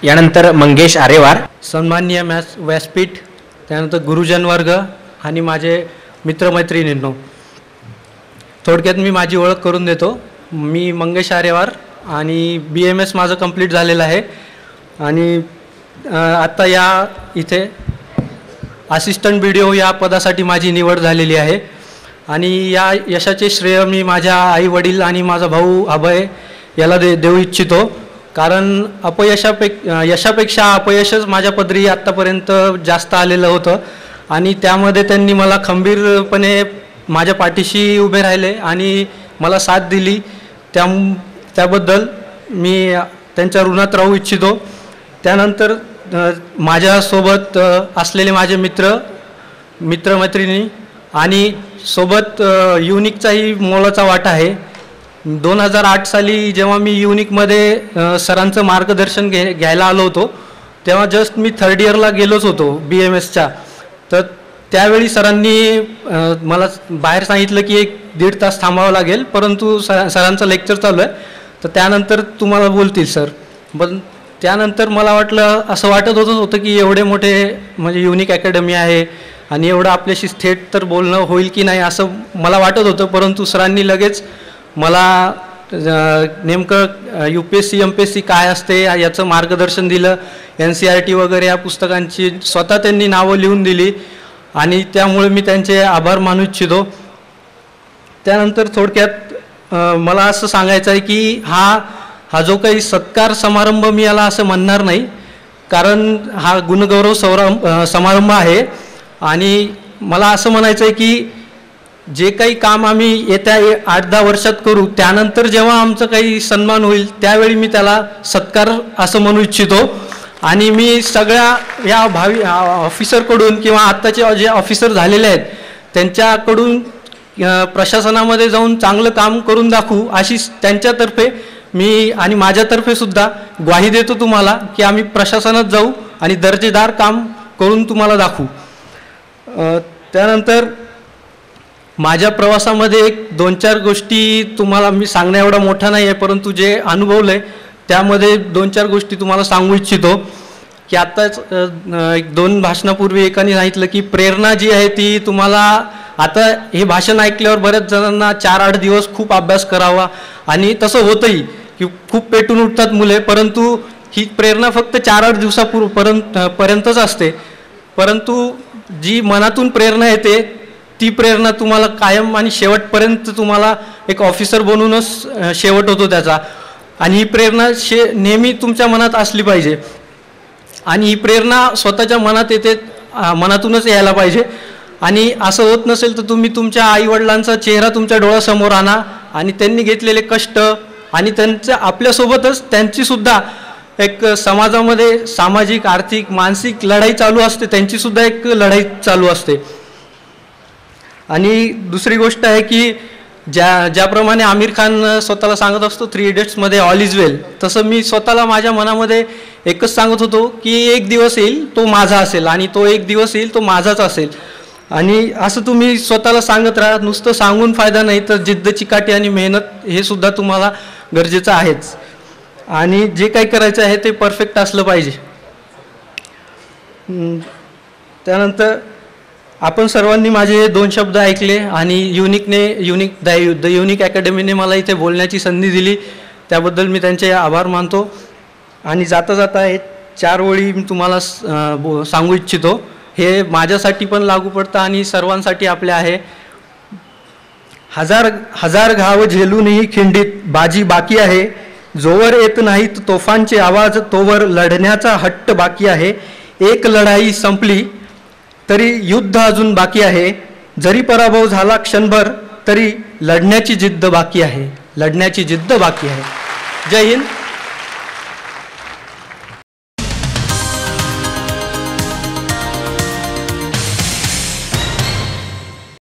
यानंतर मंगेश आरेवार, सन्माननीय व्यासपीठ, त्यानंतर गुरुजन वर्ग आणि माझे मित्रमैत्रिणींनो, थोडक्यात मी माझी ओळख करून देतो. मी मंगेश आरेवार आणि BMS माझं कंप्लीट झालेलं आहे आणि आत्ता या इथे असिस्टंट BDO या पदासाठी माझी निवड झालेली आहे. आणि या यशाचे श्रेय मी माझ्या आईवडील आणि माझा भाऊ अभय याला देऊ इच्छितो. कारण यशापेक्षा अपयशच माझ्या पदरी आत्तापर्यंत जास्त आलेलं होतं आणि त्यामध्ये त्यांनी मला खंबीरपणे माझ्या पाठीशी उभे राहिले आणि मला साथ दिली. त्याबद्दल मी त्यांच्या ऋणात राहू इच्छितो. त्यानंतर माझ्यासोबत असलेले माझे मित्रमैत्रिणी आणि सोबत युनिकचाही मोलाचा वाटा आहे. 2008 साली जेव्हा मी युनिकमध्ये सरांचं मार्गदर्शन घ्यायला आलो होतो तेव्हा जस्ट मी 3rd इयरला गेलोच होतो BMSच्या. तर त्यावेळी सरांनी मला बाहेर सांगितलं की 1-1.5 तास थांबावं लागेल, परंतु सरांचं लेक्चर चालू आहे तर त्यानंतर तुम्हाला बोलतील सर. पण त्यानंतर मला असं वाटत होतं की एवढे मोठे म्हणजे युनिक अकॅडमी आहे आणि एवढं आपल्याशी थेट तर बोलणं होईल की नाही असं मला वाटत होतं. परंतु सरांनी लगेच मला नेमकं UPSC MPSC काय असते याचं मार्गदर्शन दिलं. NCERT वगैरे या पुस्तकांची स्वतः त्यांनी नावं लिहून दिली आणि त्यामुळे मी त्यांचे आभार मानू इच्छितो. त्यानंतर थोडक्यात मला असं सांगायचं आहे की हा जो काही सत्कार समारंभ मी याला असं म्हणणार नाही, कारण हा गुणगौरव समारंभ आहे. आणि मला असं म्हणायचं आहे की जे काही काम आम्ही येत्या 8-10 वर्षात करू त्यानंतर जेव्हा आमचं काही सन्मान होईल त्यावेळी मी त्याला सत्कार असं म्हणू इच्छितो. आणि मी सगळ्या या भावी ऑफिसरकडून किंवा आत्ताचे जे ऑफिसर झालेले आहेत त्यांच्याकडून प्रशासनामध्ये जाऊन चांगलं काम करून दाखवू अशी त्यांच्यातर्फे मी आणि माझ्यातर्फे सुद्धा ग्वाही देतो तुम्हाला की आम्ही प्रशासनात जाऊ आणि दर्जेदार काम करून तुम्हाला दाखवू. त्यानंतर माझ्या प्रवासामध्ये 1-2-4 गोष्टी तुम्हाला मी सांगण्या एवढा मोठा नाही आहे, परंतु जे अनुभवलं आहे त्यामध्ये 2-4 गोष्टी तुम्हाला सांगू इच्छितो. की आत्ताच 1-2 भाषणापूर्वी एकाने सांगितलं की प्रेरणा जी आहे ती तुम्हाला, आता हे भाषण ऐकल्यावर बऱ्याच जणांना 4-8 दिवस खूप अभ्यास करावा आणि तसं होतंही की खूप पेटून उठतात मुले, परंतु ही प्रेरणा फक्त 4-8 दिवसापर्यंतच असते. परंतु जी मनातून प्रेरणा येते ती प्रेरणा तुम्हाला कायम आणि शेवटपर्यंत तुम्हाला एक ऑफिसर बनवूनच शेवट होतो त्याचा. आणि ही प्रेरणा नेहमी तुमच्या मनात असली पाहिजे आणि ही प्रेरणा स्वतःच्या मनात येते, मनातूनच यायला पाहिजे. आणि असं होत नसेल तर तुम्ही तुमच्या आईवडिलांचा चेहरा तुमच्या डोळ्यासमोर आणा आणि त्यांनी घेतलेले कष्ट आणि त्यांच्या आपल्यासोबतच त्यांचीसुद्धा एक समाजामध्ये सामाजिक आर्थिक मानसिक लढाई चालू असते, त्यांचीसुद्धा एक लढाई चालू असते. आणि दुसरी गोष्ट आहे की ज्याप्रमाणे आमिर खान स्वतःला सांगत असतो 3 इडियट्समध्ये ऑल इज वेल, तसं मी स्वतःला माझ्या मनामध्ये एकच सांगत होतो की एक दिवस येईल तो माझा असेल आणि तो एक दिवस येईल तो माझाच असेल. आणि असं तुम्ही स्वतःला सांगत राहा. नुसतं सांगून फायदा नाही तर जिद्द चिकाटी आणि मेहनत हे सुद्धा तुम्हाला गरजेचं आहेच. आणि जे काही करायचं आहे ते परफेक्ट असलं पाहिजे. त्यानंतर आपण सर्वांनी माझे 2 शब्द ऐकले आणि द युनिक अकॅडमीने मला इथे बोलण्याची संधी दिली, त्याबद्दल मी त्यांचे आभार मानतो. आणि जाता जाता हे 4 ओळी मी तुम्हाला सांगू इच्छितो. हे माझ्यासाठी पण लागू पडतं आणि सर्वांसाठी आपले आहे. हजार घाव झेलूनही खिंडीत बाजी बाकी आहे, जोवर येत नाहीत तोफांचे आवाज तोवर लढण्याचा हट्ट बाकी आहे. एक लढाई संपली तरी युद्ध अजून बाकी आहे, जरी पराभव झाला क्षणभर तरी लढण्याची जिद्द बाकी आहे. जय हिंद.